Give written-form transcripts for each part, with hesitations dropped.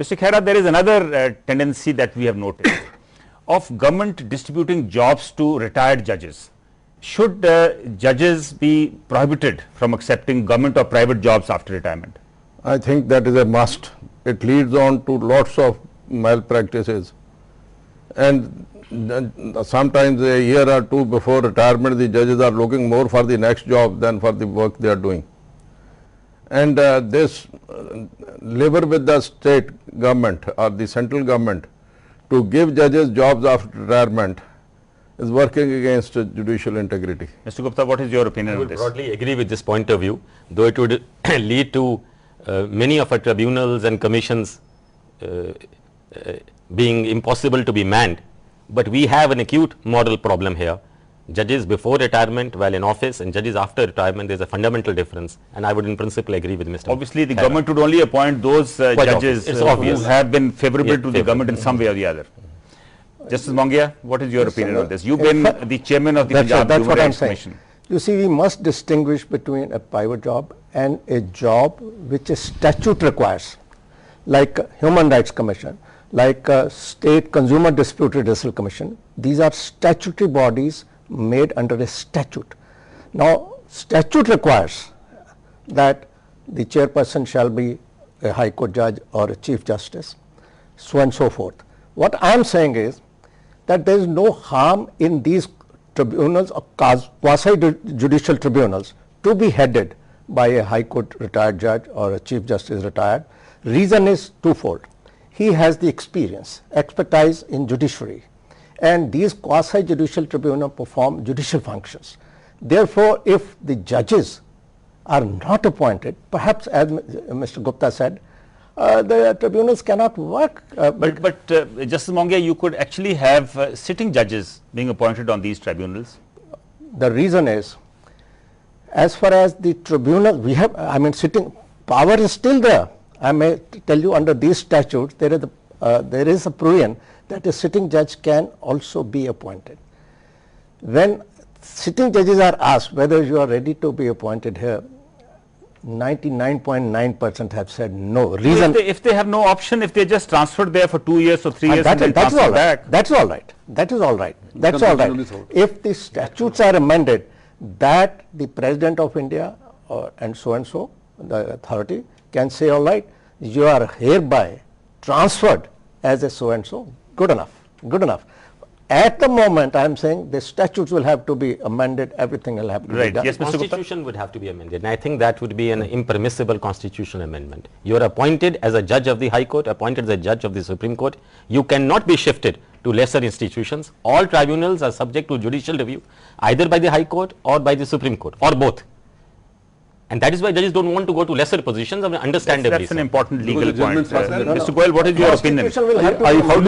Mr. Khera, there is another tendency that we have noticed of government distributing jobs to retired judges. Should judges be prohibited from accepting government or private jobs after retirement? I think that is a must. It leads on to lots of malpractices, and sometimes a year or two before retirement the judges are looking more for the next job than for the work they are doing. And this labor with the state government or the central government to give judges jobs after retirement is working against judicial integrity. Mr. Gupta, what is your opinion on this? I would broadly agree with this point of view, though it would lead to many of our tribunals and commissions being impossible to be manned. But we have an acute moral problem here. Judges before retirement while in office and judges after retirement, there is a fundamental difference, and I would in principle agree with Mr. Obviously, the government would only appoint those judges who have been favorable to the government in some way or the other. Justice Mongia, what is your opinion on this? You've been the chairman of the Punjab Human Rights Commission. You see, we must distinguish between a private job and a job which a statute requires, like Human Rights Commission, like State Consumer Dispute Redressal Commission. These are statutory bodies made under a statute. Now, statute requires that the chairperson shall be a High Court judge or a Chief Justice, so and so forth. What I am saying is that there is no harm in these tribunals or quasi-judicial tribunals to be headed by a High Court retired judge or a Chief Justice retired. Reason is twofold. He has the experience, expertise in judiciary, and these quasi-judicial tribunals perform judicial functions. Therefore, if the judges are not appointed, perhaps as Mr. Gupta said, the tribunals cannot work. But Justice Mongia, you could actually have sitting judges being appointed on these tribunals. The reason is, as far as the tribunal, we have, I mean, sitting power is still there. I may tell you, under these statutes, there is a provision that a sitting judge can also be appointed. When sitting judges are asked whether you are ready to be appointed here, 99.9% have said no. Reason, if they have no option, if they just transferred there for 2 years or 3 years and then transfer back. That's all right. That is all right. That's all right. If the statutes are amended, that the President of India and so, the authority can say, all right, you are hereby transferred as a so and so, good enough, good enough. At the moment, I am saying the statutes will have to be amended, everything will have to be done. Yes, the Constitution would have to be amended, and I think that would be an impermissible constitutional amendment. You are appointed as a judge of the High Court, appointed as a judge of the Supreme Court. You cannot be shifted to lesser institutions. All tribunals are subject to judicial review, either by the High Court or by the Supreme Court, or both. And that is why judges don't want to go to lesser positions, understandably. That's an important legal point. Mr. Goyal, what is your opinion? How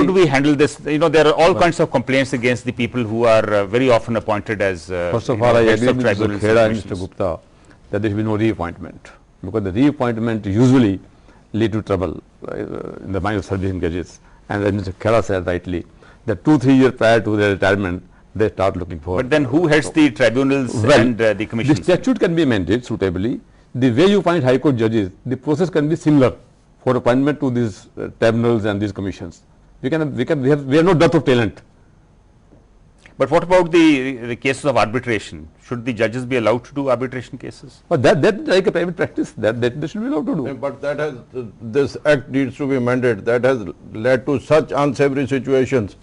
do we handle this? You know, there are all kinds of complaints against the people who are very often appointed as First of all, I agree with Mr. Khera and Mr. Gupta that there should be no reappointment, because the reappointment usually lead to trouble in the mind of serving judges. And as Mr. Khera said rightly, that 2-3 years prior to their retirement, they start looking for. But then who heads the tribunals and the commissions? The statute can be amended suitably. The way you find High Court judges, the process can be similar for appointment to these tribunals and these commissions. We have no dearth of talent. But what about the cases of arbitration? Should the judges be allowed to do arbitration cases? But that like a private practice, that they should be allowed to do. But that has, this act needs to be amended. That has led to such unsavory situations.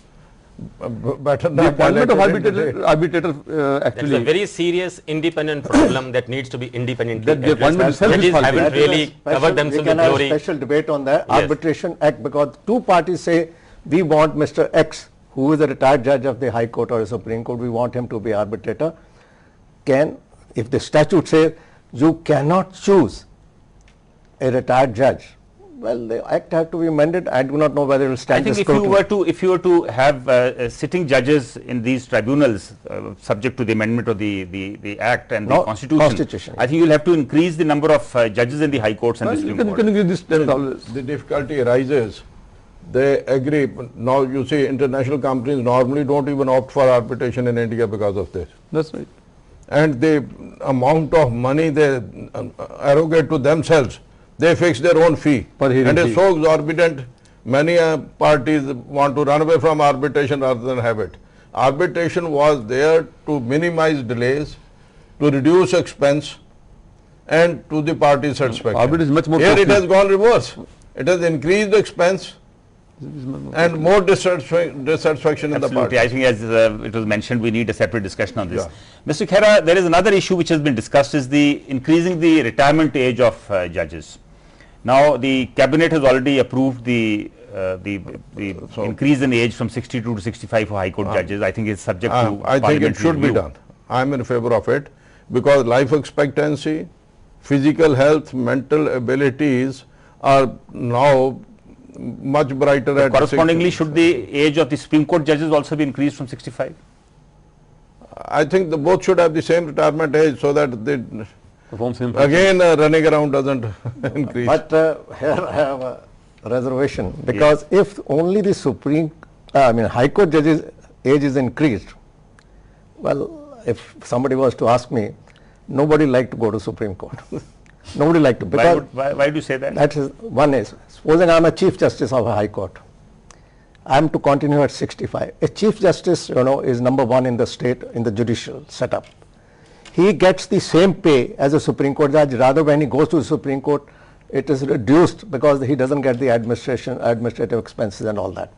The appointment of arbitrator actually. That's a very serious independent problem that needs to be independently that the appointment judges haven't really covered themselves with glory. We can have a special debate on the arbitration act, because two parties say, we want Mr. X, who is a retired judge of the High Court or the Supreme Court, we want him to be arbitrator. If the statute says you cannot choose a retired judge, well, the act has to be amended. I do not know whether it will stand. I think if you were to have sitting judges in these tribunals, subject to the amendment of the act and the constitution, I think you will have to increase the number of judges in the High Courts and the Supreme Court. The difficulty arises. They agree. Now you see, international companies normally don't even opt for arbitration in India because of this. That's right. And the amount of money they arrogate to themselves They fix their own fee. Per hearing And it's fee. so exorbitant, many parties want to run away from arbitration rather than have it. Arbitration was there to minimize delays, to reduce expense, and to the party satisfaction. Arbitration is much more Here it costly. has gone reverse. It has increased the expense and more dissatisfaction in the Absolutely. party. I think as it was mentioned, we need a separate discussion on this. Yeah. Mr. Khera, there is another issue which has been discussed, is the increasing the retirement age of judges. Now, the cabinet has already approved the increase in age from 62 to 65 for High Court judges. I think it's subject to I think it parliamentary should be review. done. I am in favor of it because life expectancy, physical health, mental abilities are now much brighter at Correspondingly, 60. should the age of the Supreme Court judges also be increased from 65? I think both should have the same retirement age so that they Perform same again running around doesn't increase. But here I have a reservation, because if only the High Court judges' age is increased, well, if somebody was to ask me, nobody like to go to Supreme Court. Nobody like to, because Why do you say that? that is, one is, supposing I am a Chief Justice of a High Court, I am to continue at 65. A Chief Justice, is number one in the state, in the judicial setup. He gets the same pay as a Supreme Court judge, rather when he goes to the Supreme Court, it is reduced because he doesn't get the administrative expenses and all that.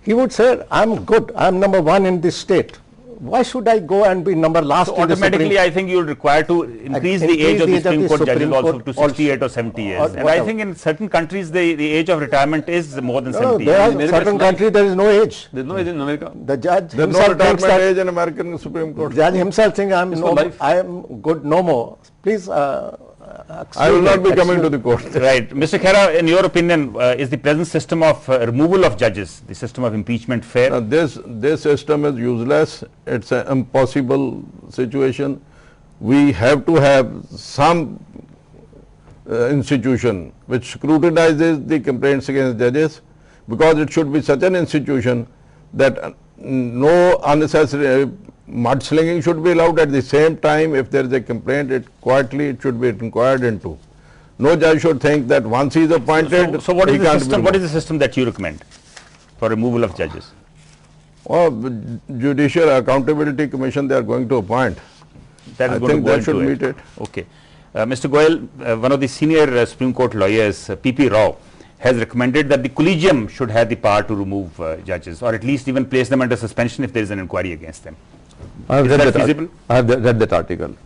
He would say, I'm good, I'm number one in this state. Why should I go and be number last So in the Supreme automatically, I think you will require to increase the age of the Supreme Court judges also to 68 or 70 years. And I whatever. think in certain countries, the age of retirement is more than No, 70 there are years. certain countries there is no age. There is no age in America. The judge There's no himself thinks retirement that, age in American Supreme Court. judge himself thinks I for am good, no more. Please, I will not be coming to the court. Right. Mr. Khera, in your opinion, is the present system of removal of judges, the system of impeachment, fair? Now, this system is useless. It's an impossible situation. We have to have some institution which scrutinizes the complaints against judges, because it should be such an institution that no unnecessary mudslinging should be allowed. At the same time, if there is a complaint, it should be inquired into. No judge should think that once he is appointed, So what he is the can't be system? What is removed. the system that you recommend for removal of judges? Judicial Accountability Commission they are going to appoint. That is I going think to go that should into meet it. Okay. Mr. Goyal, one of the senior Supreme Court lawyers, P.P. Rao, has recommended that the collegium should have the power to remove judges, or at least even place them under suspension if there is an inquiry against them. I have Is read that that feasible? I have read that article.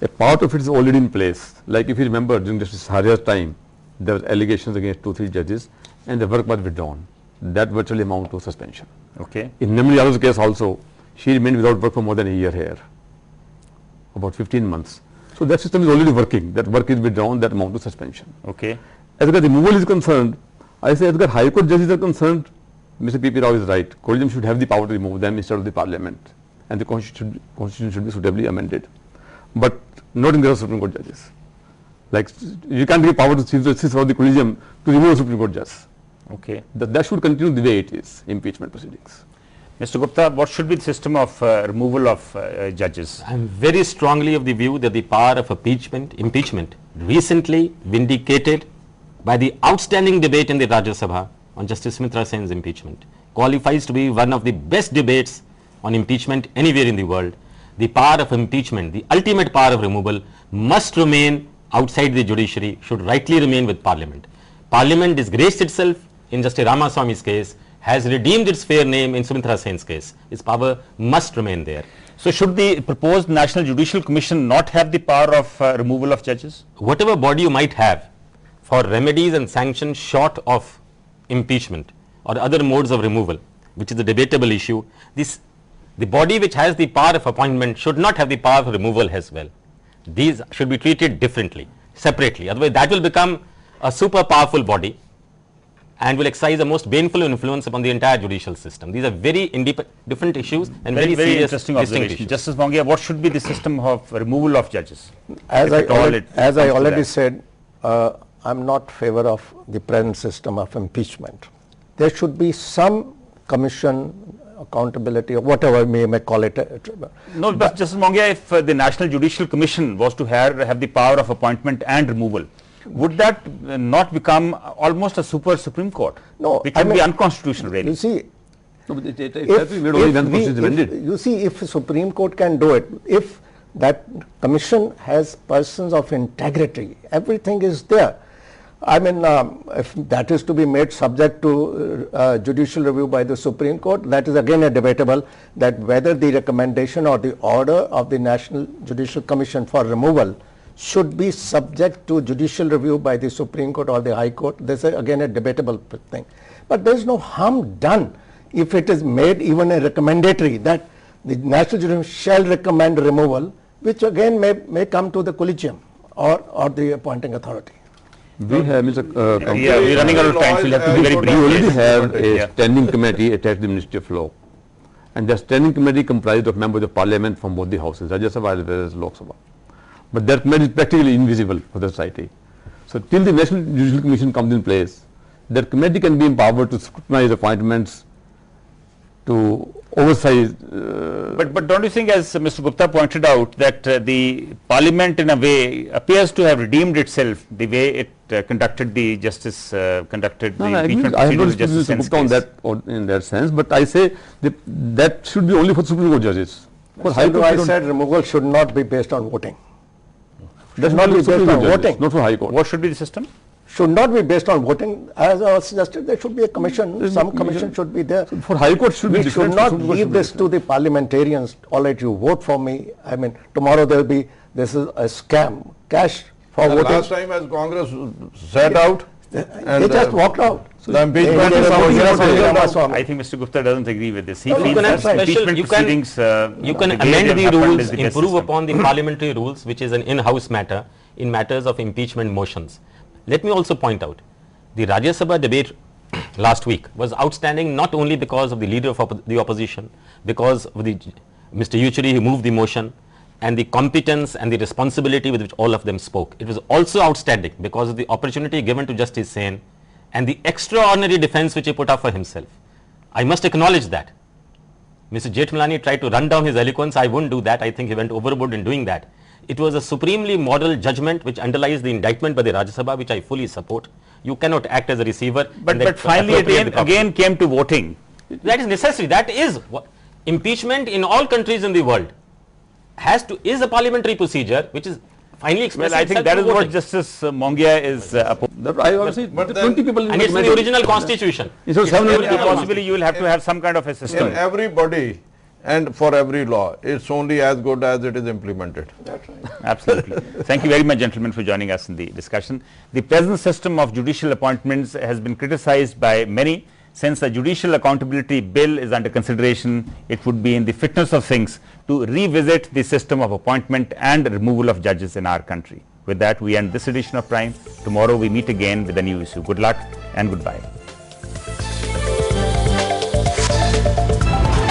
A part of it is already in place. Like if you remember, during Justice Haria's time, there were allegations against 2-3 judges, and the work was withdrawn. That virtually amount to suspension. Okay. In Namli Yadav's case also, she remained without work for more than a year here, about 15 months. So that system is already working. That work is withdrawn, that amount to suspension. Okay. As far as removal is concerned, I say as far as High Court judges are concerned, Mr. P.P. Rao is right. Collegium should have the power to remove them instead of the Parliament, and the Constitution should be suitably amended, but not in the Supreme Court judges. Like you can't give power to Chief Justice or the Collegium to remove a Supreme Court judge. Okay. That should continue the way it is, impeachment proceedings. Mr. Gupta, what should be the system of removal of judges? I am very strongly of the view that the power of impeachment recently vindicated by the outstanding debate in the Rajya Sabha on Justice Sumitra Sen's impeachment qualifies to be one of the best debates on impeachment anywhere in the world. The power of impeachment, the ultimate power of removal, must remain outside the judiciary, should rightly remain with Parliament. Parliament disgraced itself in Justice Ramaswamy's case, has redeemed its fair name in Sumitra Sen's case. Its power must remain there. So should the proposed National Judicial Commission not have the power of removal of judges? Whatever body you might have for remedies and sanctions short of impeachment or other modes of removal, which is a debatable issue, the body which has the power of appointment should not have the power of removal as well. These should be treated differently, separately. Otherwise, that will become a super powerful body and will exercise a most baneful influence upon the entire judicial system. These are very different issues and very serious, interesting distinct observation. issues. Justice Mongia, what should be the system of removal of judges? As If I at all already, it as I comes to already that. said, I'm not favor of the present system of impeachment. There should be some commission, accountability, or whatever we may call it. No, but Justice Mongia, if the National Judicial Commission was to have the power of appointment and removal, would that not become almost a super Supreme Court? No, which I would be mean, unconstitutional, really. You see, No, but it has to be made only when the constitution is amended. you see, if Supreme Court can do it, if that commission has persons of integrity, everything is there. I mean, if that is to be made subject to judicial review by the Supreme Court, that is again a debatable, that whether the recommendation or the order of the National Judicial Commission for removal should be subject to judicial review by the Supreme Court or the High Court. This is again a debatable thing. But there is no harm done if it is made even a recommendatory that the National Judicial shall recommend removal, which again may come to the collegium or the appointing authority. We have, Mr. Yeah, we're running out of time, so we'll have to be very brief. We already Yes. have a Yeah. standing committee attached to the Ministry of Law. And the standing committee comprised of members of parliament from both the houses, Rajya Sabha as well as Lok Sabha. But that committee is practically invisible for the society. So till the National Judicial Commission comes in place, that committee can be empowered to scrutinize appointments, to oversize. But don't you think, as Mr. Gupta pointed out, that the Parliament in a way appears to have redeemed itself the way it conducted the justice, conducted the I impeachment have no proceedings dispute with justice Mr. Gupta on case. that, in that sense, but I say that should be only for Supreme Court judges. For High So Court, I we don't- said removal should not be based on voting. That's not be based Supreme on Court judges, voting. not for High Court. What should be the system? Should not be based on voting. As I suggested, there should be a commission, some commission should be there. For High Court should be We different. should not Supreme Court leave should be this to the parliamentarians, all right, you vote for me. I mean, tomorrow there will be, this is a scam, cash for And voting. last time as Congress sat out, They just walked out. the impeachment They- is they- something they- else they- altogether. Ramaswamy. I think Mr. Gupta doesn't agree with this. He No, feels you can that have special- impeachment you can- proceedings, You can the way amend they've the happened rules, is the best improve system. upon the parliamentary rules, which is an in-house matter in matters of impeachment motions. Let me also point out, the Rajya Sabha debate last week was outstanding not only because of the leader of the opposition, because of the Mr. Yuchuri who moved the motion, and the competence and the responsibility with which all of them spoke. It was also outstanding because of the opportunity given to Justice Sen and the extraordinary defense which he put up for himself. I must acknowledge that. Mr. Jethmalani tried to run down his eloquence. I wouldn't do that. I think he went overboard in doing that. It was a supremely moral judgment which underlies the indictment by the Rajya Sabha, which I fully support. You cannot act as a receiver. But finally it again came to voting. That is necessary. That is what impeachment in all countries in the world is a parliamentary procedure which is finally expressed. Well, I think that is what Justice Mongia is I obviously, But then- 20 people in and the it's in the committee. original constitution. Instead of It's in the 700 original people. possibly you will have to have some kind of a system. In every body and for every law, it's only as good as it is implemented. Absolutely. Thank you very much, gentlemen, for joining us in the discussion. The present system of judicial appointments has been criticized by many. Since the Judicial Accountability Bill is under consideration, it would be in the fitness of things to revisit the system of appointment and removal of judges in our country. With that, we end this edition of Prime. Tomorrow we meet again with a new issue. Good luck and goodbye.